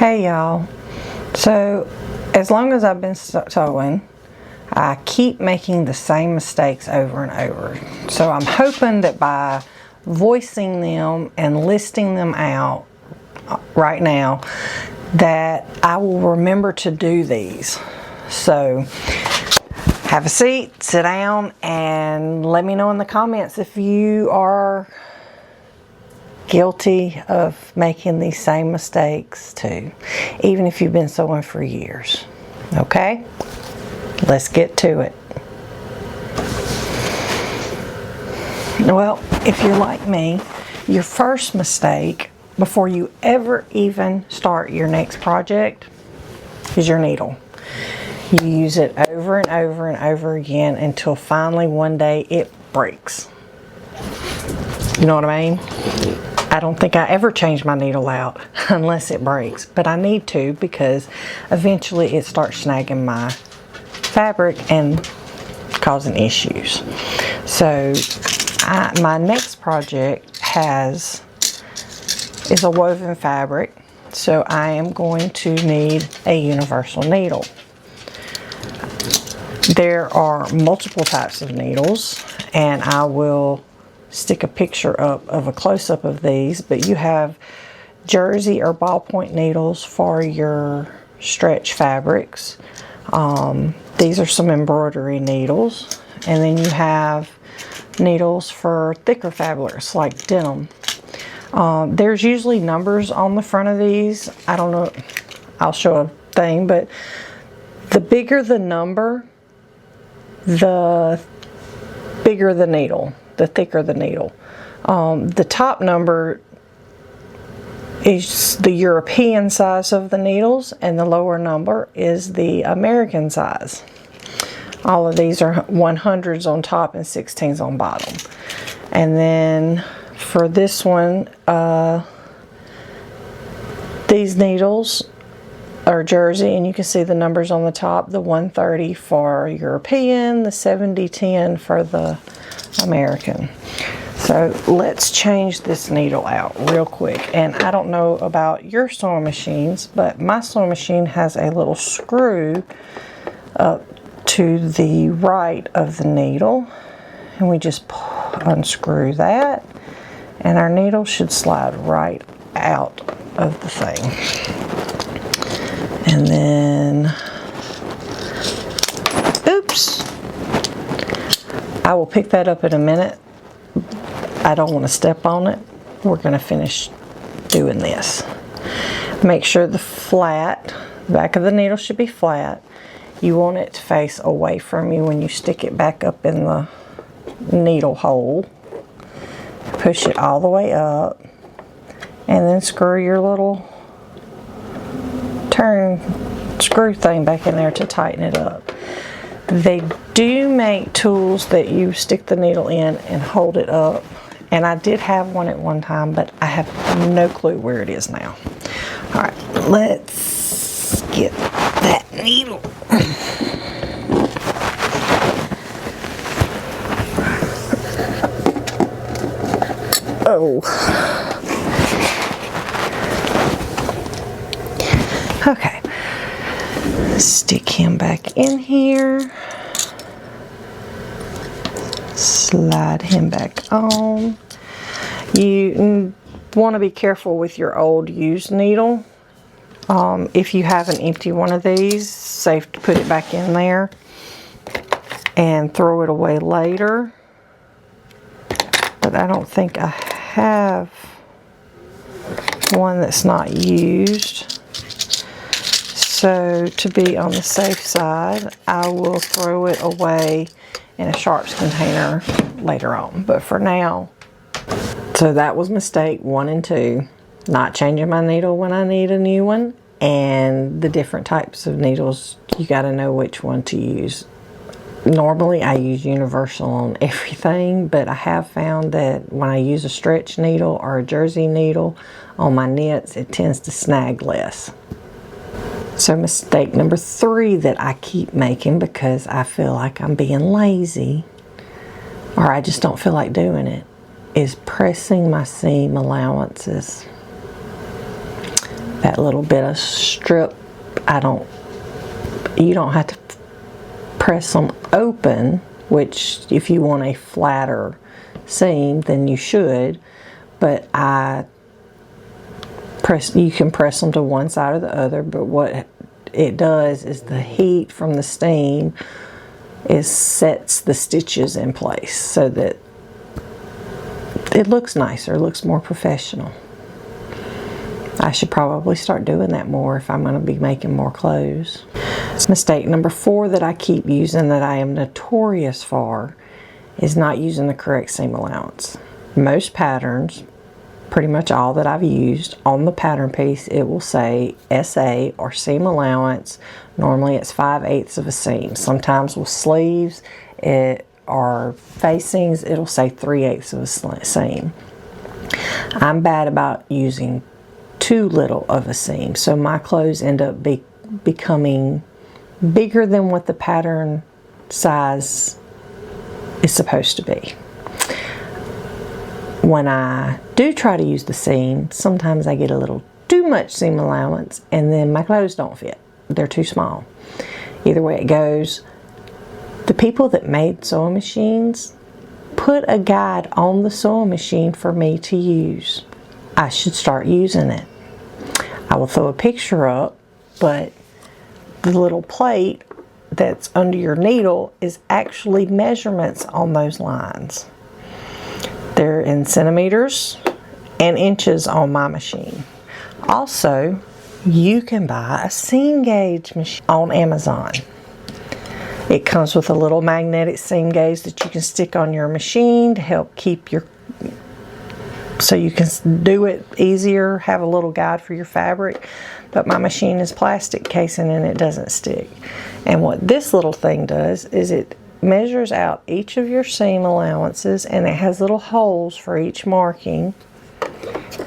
Hey y'all, so as long as I've been sewing, I keep making the same mistakes over and over. So I'm hoping that by voicing them and listing them out right now that I will remember to do these. So have a seat, sit down, and let me know in the comments if you are guilty of making these same mistakes too, even if you've been sewing for years. Okay, let's get to it. Well, if you're like me, your first mistake before you ever even start your next project is your needle. You use it over and over and over again until finally one day it breaks. You know what I mean? I don't think I ever change my needle out unless it breaks, but I need to because eventually it starts snagging my fabric and causing issues. So my next project is a woven fabric, so I am going to need a universal needle. There are multiple types of needles, and I will stick a picture up of a close-up of these, but you have jersey or ballpoint needles for your stretch fabrics. These are some embroidery needles, and then you have needles for thicker fabrics like denim. There's usually numbers on the front of these. I don't know, I'll show a thing, but the bigger the number, the bigger the needle, the thicker the needle. The top number is the European size of the needles, and the lower number is the American size. All of these are 100s on top and 16s on bottom. And then for this one, these needles are jersey, and you can see the numbers on the top, the 130 for European, the 7010 for the American. So let's change this needle out real quick. And I don't know about your sewing machines, but my sewing machine has a little screw up to the right of the needle, and we just unscrew that, and our needle should slide right out of the thing. And then, oops, I will pick that up in a minute. I don't want to step on it. We're going to finish doing this. Make sure the back of the needle should be flat. You want it to face away from you when you stick it back up in the needle hole. Push it all the way up, and then screw your little screw thing back in there to tighten it up. They do make tools that you stick the needle in and hold it up, and I did have one at one time, but I have no clue where it is now. All right, let's get that needle. Oh. Okay. Stick him back in here. Slide him back on. You want to be careful with your old used needle. If you have an empty one of these, safe to put it back in there and throw it away later. But I don't think I have one that's not used. So to be on the safe side, I will throw it away in a sharps container later on. But for now, so that was mistake 1 and 2. Not changing my needle when I need a new one, and the different types of needles, you got to know which one to use. Normally I use universal on everything, but I have found that when I use a stretch needle or a jersey needle on my knits, it tends to snag less. So mistake number 3 that I keep making because I feel like I'm being lazy, or I just don't feel like doing it, is pressing my seam allowances. that little bit of strip, you don't have to press them open, which if you want a flatter seam then you should, but you can press them to one side or the other, but what it does is the heat from the steam sets the stitches in place so that it looks nicer, looks more professional. I should probably start doing that more if I'm going to be making more clothes. Mistake number 4 that I keep using, that I am notorious for, is not using the correct seam allowance. Most patterns, pretty much all that I've used, on the pattern piece it will say SA or seam allowance. Normally it's 5/8 of a seam. Sometimes with sleeves or facings it'll say 3/8 of a seam. I'm bad about using too little of a seam, so my clothes end up becoming bigger than what the pattern size is supposed to be. When I do try to use the seam, sometimes I get a little too much seam allowance and then my clothes don't fit. They're too small. Either way it goes, the people that made sewing machines put a guide on the sewing machine for me to use. I should start using it. I will throw a picture up, but the little plate that's under your needle is actually measurements on those lines. They're in centimeters and inches on my machine. Also, you can buy a seam gauge machine on Amazon. It comes with a little magnetic seam gauge that you can stick on your machine to help keep so you can do it easier, have a little guide for your fabric. But my machine is plastic casing and it doesn't stick. And what this little thing does is it measures out each of your seam allowances, and it has little holes for each marking,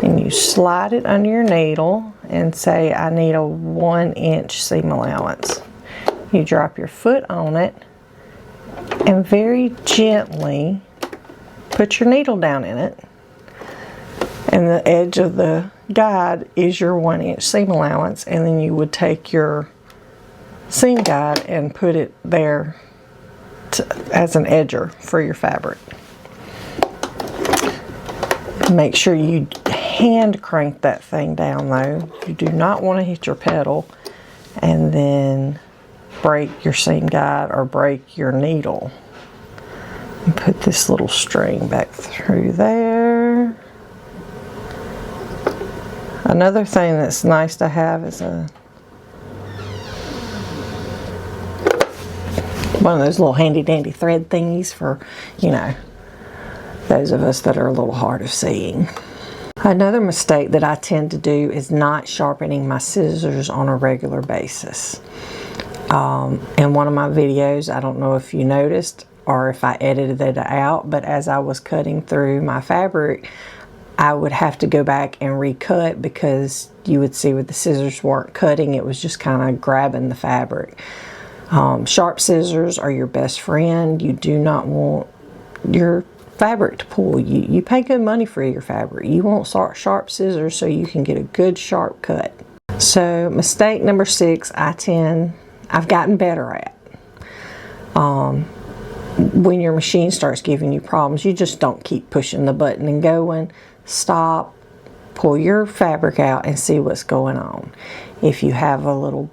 and you slide it under your needle and say, I need a 1-inch seam allowance. You drop your foot on it and very gently put your needle down in it, and the edge of the guide is your 1-inch seam allowance, and then you would take your seam guide and put it there as an edger for your fabric. Make sure you hand crank that thing down though. You do not want to hit your pedal and then break your seam guide or break your needle. And put this little string back through there. Another thing that's nice to have is one of those little handy dandy thread thingies for, you know, those of us that are a little hard of seeing. Another mistake that I tend to do is not sharpening my scissors on a regular basis. In one of my videos, I don't know if you noticed or if I edited it out, but as I was cutting through my fabric, I would have to go back and recut because you would see with the scissors weren't cutting, it was just kind of grabbing the fabric. Sharp scissors are your best friend. You do not want your fabric to pull. You pay good money for your fabric. You want sharp scissors so you can get a good sharp cut. So mistake number 6, I've gotten better at. When your machine starts giving you problems, you just don't keep pushing the button and going. Stop, pull your fabric out and see what's going on. If you have a little,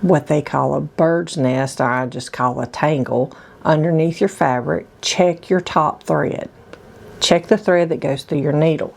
what they call a bird's nest, or I just call a tangle, underneath your fabric, check your top thread. Check the thread that goes through your needle.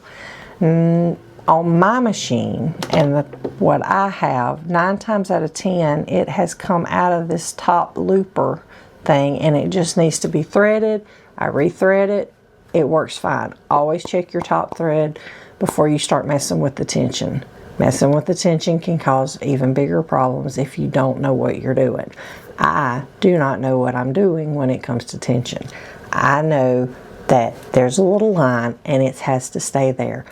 On my machine, and what I have, 9 times out of 10, it has come out of this top looper thing, and it just needs to be threaded. I rethread it. It works fine. Always check your top thread before you start messing with the tension. Messing with the tension can cause even bigger problems if you don't know what you're doing. I do not know what I'm doing when it comes to tension. I know that there's a little line and it has to stay there.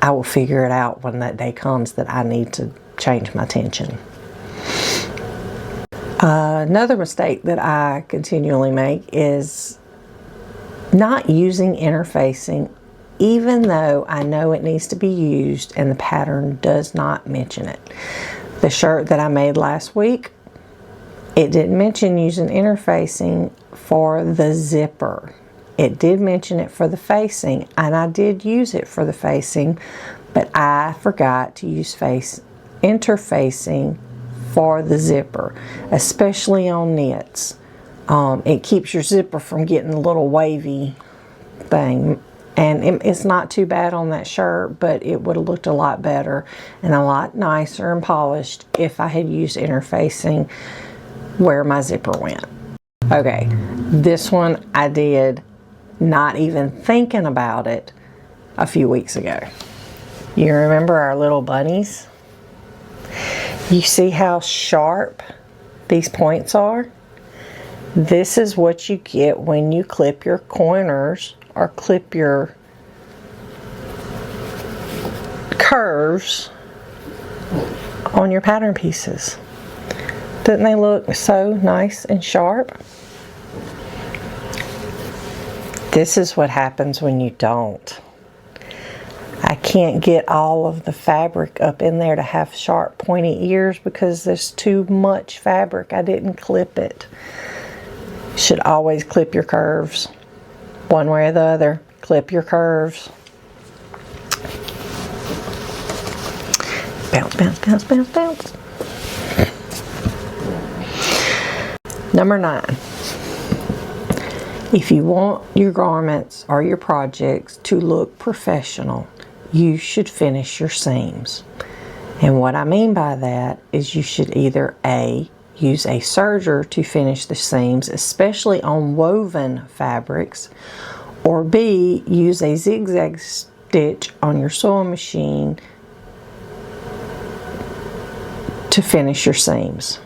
I will figure it out when that day comes that I need to change my tension. Another mistake that I continually make is not using interfacing even though I know it needs to be used and the pattern does not mention it. The shirt that I made last week, it didn't mention using interfacing for the zipper. It did mention it for the facing, and I did use it for the facing, but I forgot to use interfacing for the zipper, especially on knits. It keeps your zipper from getting a little wavy thing, and it's not too bad on that shirt, but it would have looked a lot better and a lot nicer and polished if I had used interfacing where my zipper went. Okay, this one I did not even thinking about it a few weeks ago. You remember our little bunnies? You see how sharp these points are? This is what you get when you clip your corners or clip your curves on your pattern pieces. Doesn't they look so nice and sharp? This is what happens when you don't. I can't get all of the fabric up in there to have sharp pointy ears because there's too much fabric. I didn't clip it. You should always clip your curves. One way or the other, clip your curves. Bounce, bounce, bounce, bounce, bounce. Number 9. If you want your garments or your projects to look professional, you should finish your seams. And what I mean by that is you should either A, use a serger to finish the seams, especially on woven fabrics, or B, use a zigzag stitch on your sewing machine to finish your seams.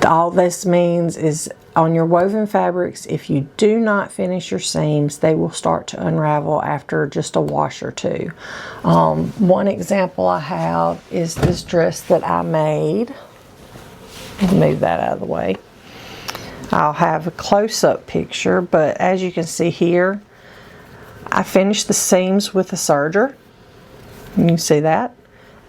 All this means is on your woven fabrics, if you do not finish your seams, they will start to unravel after just a wash or two. One example I have is this dress that I made. Move that out of the way. I'll have a close-up picture, but as you can see here, I finished the seams with a serger. You can see that.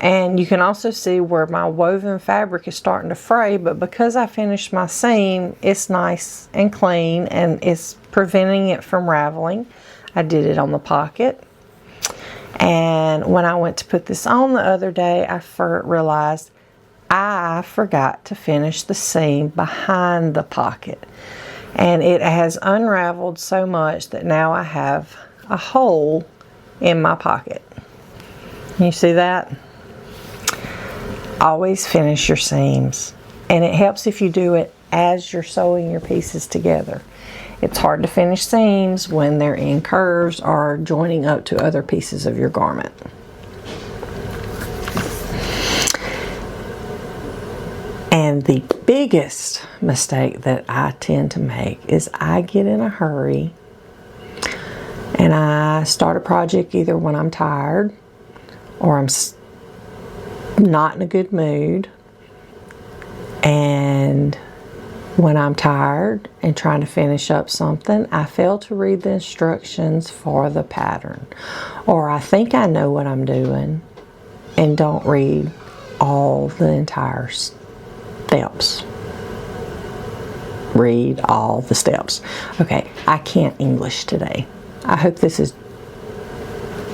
And you can also see where my woven fabric is starting to fray, but because I finished my seam, it's nice and clean and it's preventing it from raveling. I did it on the pocket. And when I went to put this on the other day, I realized I forgot to finish the seam behind the pocket. And it has unraveled so much that now I have a hole in my pocket. You see that? Always finish your seams, and it helps if you do it as you're sewing your pieces together. It's hard to finish seams when they're in curves or joining up to other pieces of your garment. And the biggest mistake that I tend to make is I get in a hurry and I start a project either when I'm tired or I'm not in a good mood, and when I'm tired and trying to finish up something, I fail to read the instructions for the pattern, or I think I know what I'm doing and don't read all the entire steps. Read all the steps. Okay, I can't English today. I hope this is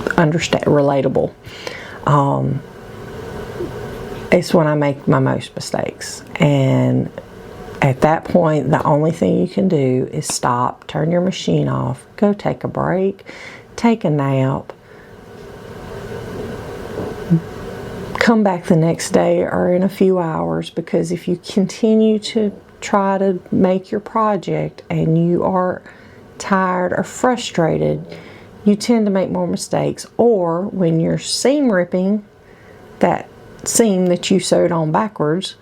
relatable. It's when I make my most mistakes, and at that point the only thing you can do is stop, turn your machine off, go take a break, take a nap, come back the next day or in a few hours, because if you continue to try to make your project and you are tired or frustrated, you tend to make more mistakes. Or when you're seam ripping that seam that you sewed on backwards,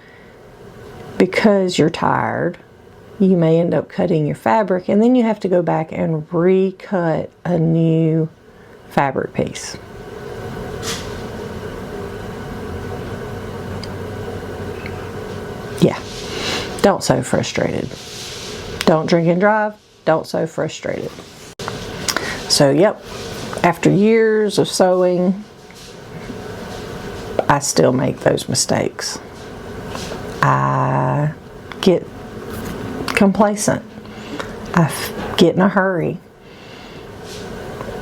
because you're tired, you may end up cutting your fabric, and then you have to go back and recut a new fabric piece. Yeah, don't sew frustrated. Don't drink and drive, don't sew frustrated. So yep, after years of sewing, I still make those mistakes. I get complacent. I get in a hurry.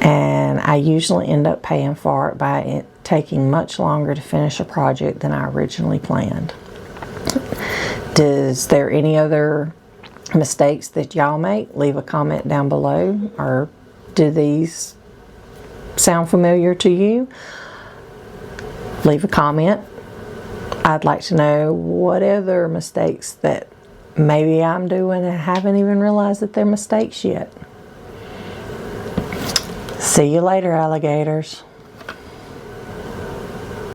And I usually end up paying for it by it taking much longer to finish a project than I originally planned. Is there any other mistakes that y'all make? Leave a comment down below, or do these sound familiar to you? Leave a comment. I'd like to know what other mistakes that maybe I'm doing and haven't even realized that they're mistakes yet. See you later, alligators.